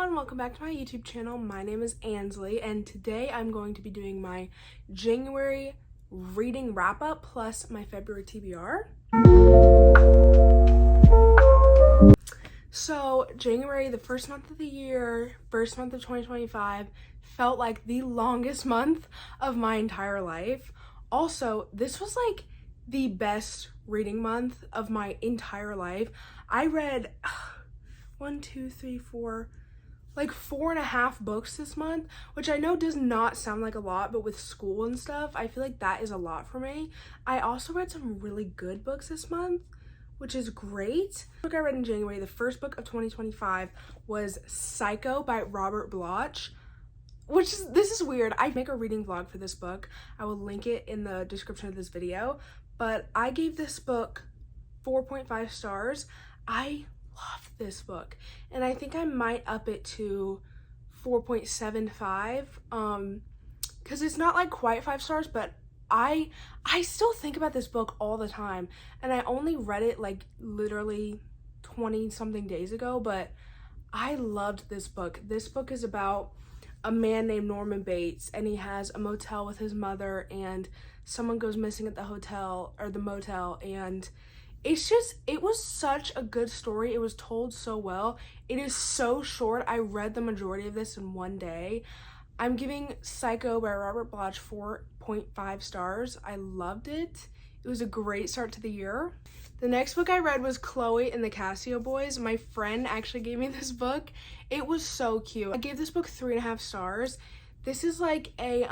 everyone, welcome back to my YouTube channel. My name is Ansley and today I'm going to be doing my January reading wrap-up plus my February TBR. So January, the first month of the year, first month of 2025, felt like the longest month of my entire life. Also, this was like the best reading month of my entire life. I read 4.5 books this month, which I know does not sound like a lot, but with school and stuff, I feel like that is a lot for me. I also read some really good books this month, which is great. The book I read in January, the first book of 2025, was Psycho by Robert Bloch, this is weird. I make a reading vlog for this book. I will link it in the description of this video, but I gave this book 4.5 stars. I love this book and I think I might up it to 4.75 because it's not like quite 5 stars, but I still think about this book all the time, and I only read it like literally 20 something days ago, but I loved this book. This book is about a man named Norman Bates, and he has a motel with his mother, and someone goes missing at the hotel or the motel, and it was such a good story. It was told so well. It is so short. I read the majority of this in one day. I'm giving Psycho by Robert Bloch 4.5 stars. I loved it. It was a great start to the year. The next book I read was Chloe and the Casio Boys. My friend actually gave me this book. It was so cute. I gave this book 3.5 stars. This is like a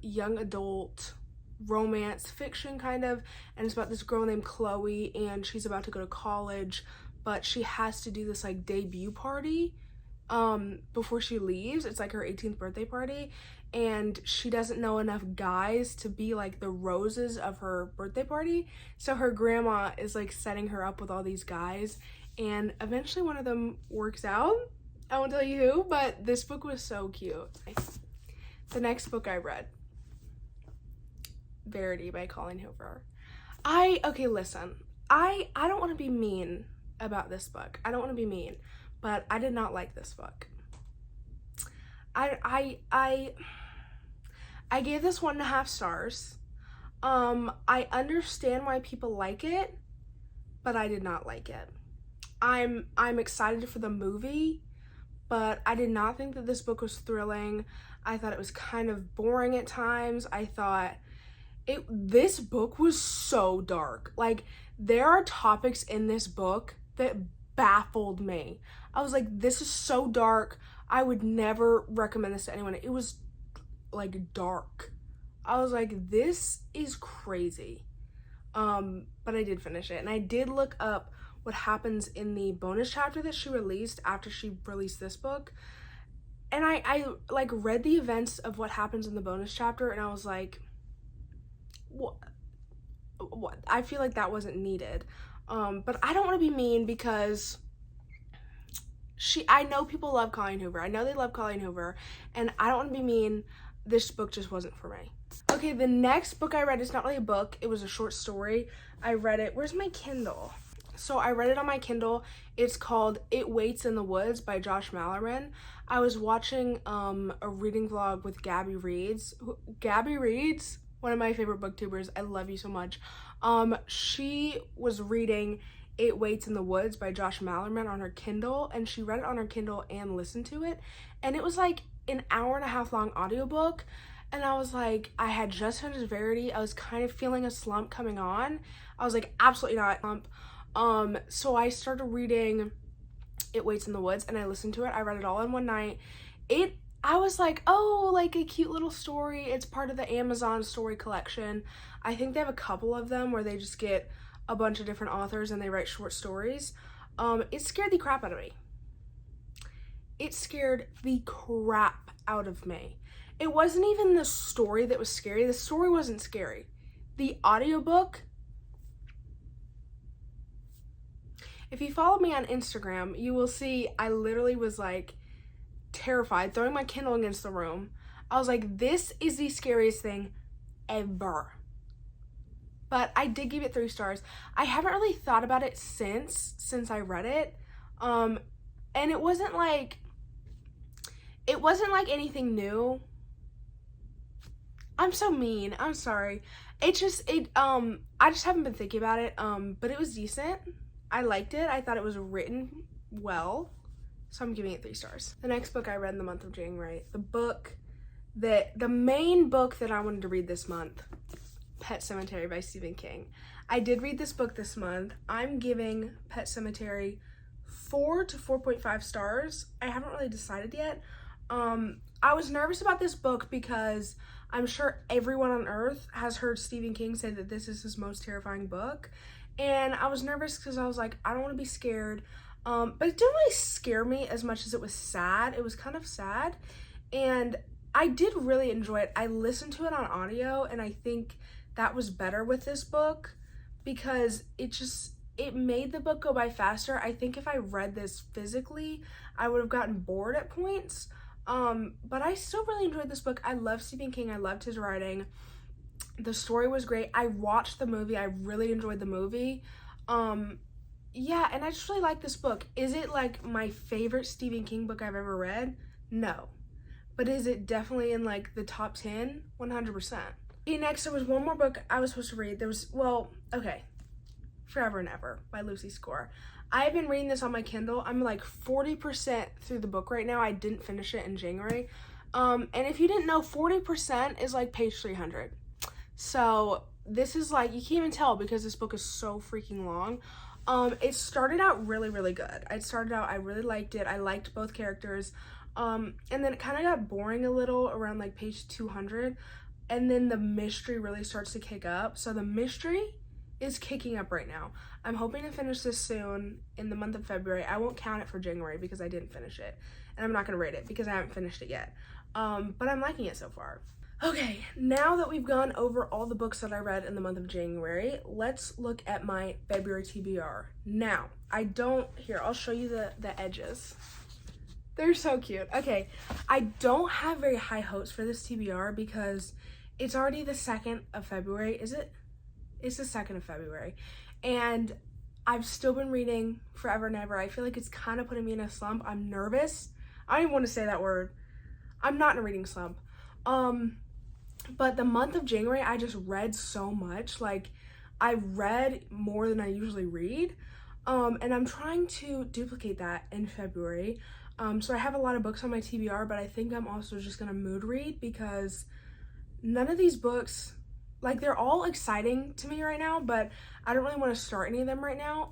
young adult romance fiction kind of, and it's about this girl named Chloe, and she's about to go to college, but she has to do this like debut party before she leaves. It's like her 18th birthday party, and she doesn't know enough guys to be like the roses of her birthday party, so her grandma is like setting her up with all these guys, and eventually one of them works out. I won't tell you who, but this book was so cute. The next book I read, Verity by Colleen Hoover. Okay, listen, I don't want to be mean about this book. I don't want to be mean, but I did not like this book. I gave this 1.5 stars. I understand why people like it, but I did not like it. I'm excited for the movie, but I did not think that this book was thrilling. I thought it was kind of boring at times. I thought this book was so dark. Like, there are topics in this book that baffled me. I was like, this is so dark. I would never recommend this to anyone. It was like dark. I was like, this is crazy. But I did finish it, and I did look up what happens in the bonus chapter that she released after she released this book. And I like read the events of what happens in the bonus chapter, and I was like, what? I feel like that wasn't needed. But I don't want to be mean because I know people love Colleen Hoover. I know they love Colleen Hoover, and I don't want to be mean. This book just wasn't for me. Okay, the next book I read is not really a book. It was a short story. I read it. Where's my Kindle? So I read it on my Kindle. It's called It Waits in the Woods by Josh Malerman. I was watching a reading vlog with Gabby Reads. Gabby Reads, one of my favorite booktubers. I love you so much. She was reading It Waits in the Woods by Josh Malerman on her Kindle, and she read it on her Kindle and listened to it, and it was like an 1.5 hour long audiobook. And I was like, I had just finished Verity. I was kind of feeling a slump coming on. I was like, absolutely not slump. So I started reading It Waits in the Woods, and I listened to it. I read it all in one night. I was like, oh, like a cute little story. It's part of the Amazon story collection. I think they have a couple of them where they just get a bunch of different authors and they write short stories. It scared the crap out of me. It scared the crap out of me. It wasn't even the story that was scary. The story wasn't scary. The audiobook, if you follow me on Instagram, you will see I literally was like terrified, throwing my Kindle against the room. I was like, this is the scariest thing ever. But I did give it 3 stars. I haven't really thought about it since I read it. And it wasn't like It wasn't like anything new. I'm so mean. I'm sorry. I just haven't been thinking about it. But it was decent. I liked it. I thought it was written well. So I'm giving it 3 stars. The next book I read in the month of January, the main book that I wanted to read this month, Pet Sematary by Stephen King. I did read this book this month. I'm giving Pet Sematary 4 to 4.5 stars. I haven't really decided yet. I was nervous about this book because I'm sure everyone on earth has heard Stephen King say that this is his most terrifying book. And I was nervous because I was like, I don't want to be scared. But it didn't really scare me as much as it was sad. It was kind of sad. And I did really enjoy it. I listened to it on audio, and I think that was better with this book because it made the book go by faster. I think if I read this physically, I would have gotten bored at points. But I still really enjoyed this book. I love Stephen King. I loved his writing. The story was great. I watched the movie. I really enjoyed the movie. Yeah, and I just really like this book. Is it like my favorite Stephen King book I've ever read? No. But is it definitely in like the top 10? 100%. Okay, next there was one more book I was supposed to read. Forever and Ever by Lucy Score. I've been reading this on my Kindle. I'm like 40% through the book right now. I didn't finish it in January. And if you didn't know, 40% is like page 300. So this is like, you can't even tell because this book is so freaking long. It started out really, really good. I really liked it. I liked both characters. And then it kind of got boring a little around like page 200. And then the mystery really starts to kick up. So the mystery is kicking up right now. I'm hoping to finish this soon in the month of February. I won't count it for January because I didn't finish it. And I'm not going to rate it because I haven't finished it yet. But I'm liking it so far. Okay, now that we've gone over all the books that I read in the month of January, let's look at my February TBR. Now, I'll show you the edges. They're so cute. Okay, I don't have very high hopes for this TBR because it's already the 2nd of February. Is it? It's the 2nd of February. And I've still been reading Forever and Ever. I feel like it's kind of putting me in a slump. I'm nervous. I don't even want to say that word. I'm not in a reading slump. But the month of January, I just read so much. Like, I read more than I usually read. And I'm trying to duplicate that in February. So I have a lot of books on my TBR, but I think I'm also just gonna mood read because none of these books, like, they're all exciting to me right now, but I don't really want to start any of them right now.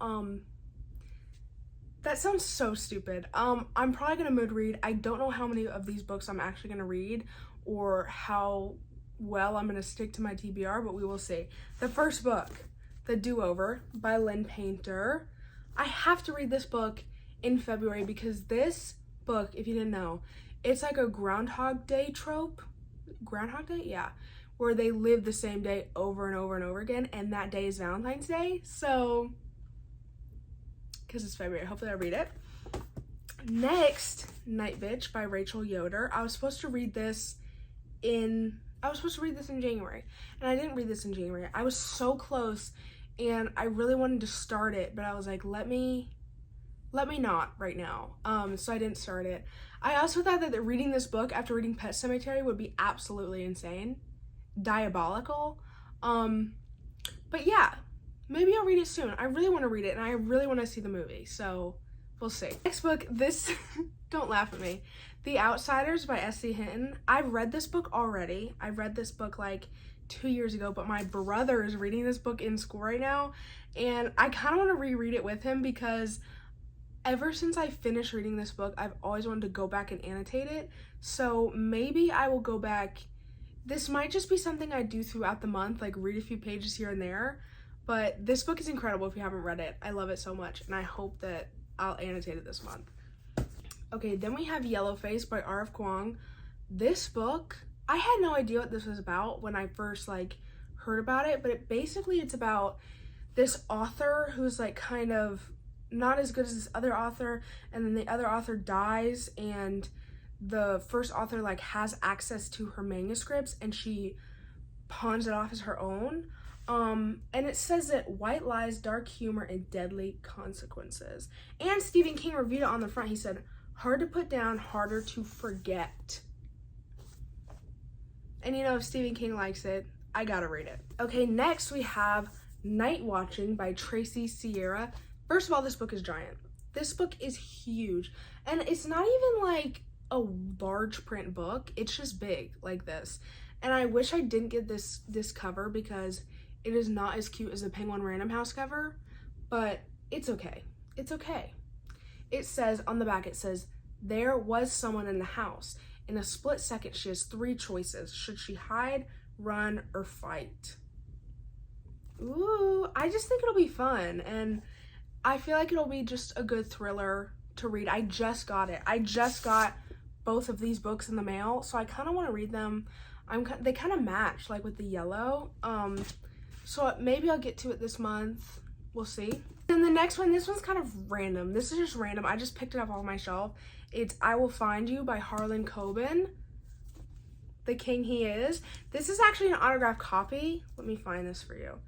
That sounds so stupid. I'm probably gonna mood read. I don't know how many of these books I'm actually gonna read or how well I'm gonna stick to my TBR, but we will see. The first book, The Do-Over by Lynn Painter. I have to read this book in February because this book, if you didn't know, it's like a Groundhog Day trope. Groundhog Day? Yeah. Where they live the same day over and over and over again, and that day is Valentine's Day. So, because it's February, hopefully I read it. Next, Night Bitch by Rachel Yoder. I was supposed to read this in January, and I didn't read this in January. I was so close, and I really wanted to start it, but I was like, let me not right now. So I didn't start it. I also thought that reading this book after reading Pet Sematary would be absolutely insane, diabolical. But yeah, maybe I'll read it soon. I really want to read it, and I really want to see the movie, so we'll see. Next book, this, don't laugh at me. The Outsiders by S.C. Hinton. I've read this book already. I read this book like 2 years ago, but my brother is reading this book in school right now, and I kind of want to reread it with him because ever since I finished reading this book, I've always wanted to go back and annotate it. So maybe I will go back. This might just be something I do throughout the month, like read a few pages here and there. But this book is incredible if you haven't read it. I love it so much, and I hope that I'll annotate it this month. Okay, then we have Yellowface by R.F. Kuang. This book, I had no idea what this was about when I first heard about it, but it's about this author who's kind of not as good as this other author, and then the other author dies, and the first author has access to her manuscripts, and she pawns it off as her own. And it says that white lies, dark humor, and deadly consequences. And Stephen King reviewed it on the front. He said, Hard to put down, harder to forget. And you know, if Stephen King likes it, I gotta read it. Okay, next we have Night Watching by Tracy Sierra. First of all, this book is giant. This book is huge. And it's not even like a large print book. It's just big like this. And I wish I didn't get this cover because it is not as cute as the Penguin Random House cover, but it's okay. It's okay. It says, on the back, it says, there was someone in the house. In a split second, she has 3 choices. Should she hide, run, or fight? Ooh, I just think it'll be fun. And I feel like it'll be just a good thriller to read. I just got it. I just got both of these books in the mail, so I kind of want to read them. They kind of match, like with the yellow. So maybe I'll get to it this month. We'll see. And the next one, this one's kind of random. This is just random. I just picked it up off my shelf. It's I Will Find You by Harlan Coben. The King He Is. This is actually an autographed copy. Let me find this for you.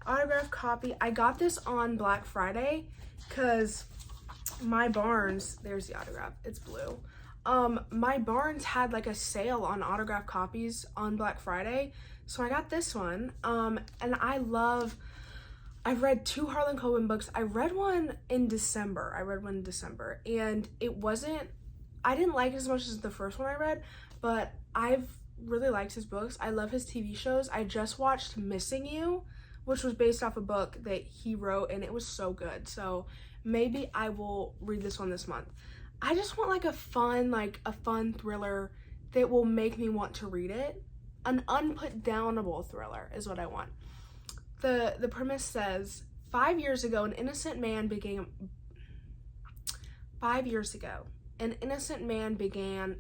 Autographed copy. I got this on Black Friday because my Barnes, there's the autograph. It's blue. My Barnes had like a sale on autographed copies on Black Friday. So I got this one. And I've read 2 Harlan Coben books. I read one in December. And I didn't like it as much as the first one I read, but I've really liked his books. I love his TV shows. I just watched Missing You, which was based off a book that he wrote, and it was so good. So maybe I will read this one this month. I just want like a fun thriller that will make me want to read it. An unputdownable thriller is what I want. The premise says, 5 years ago, an innocent man began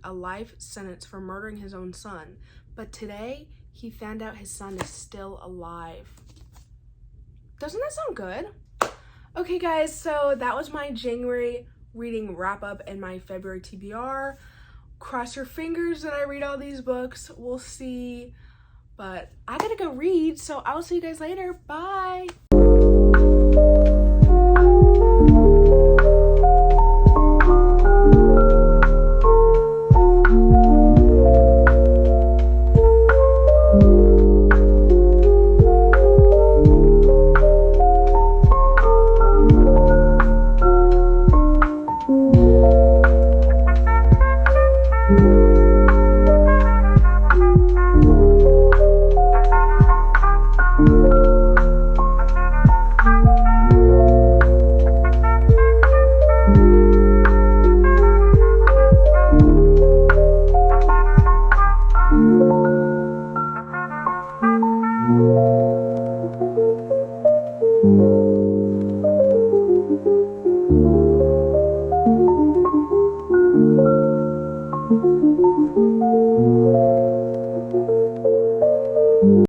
a life sentence for murdering his own son, but today he found out his son is still alive. Doesn't that sound good? Okay guys, so that was my January reading wrap up and my February TBR. Cross your fingers that I read all these books. We'll see. But I gotta go read, so I will see you guys later. Bye!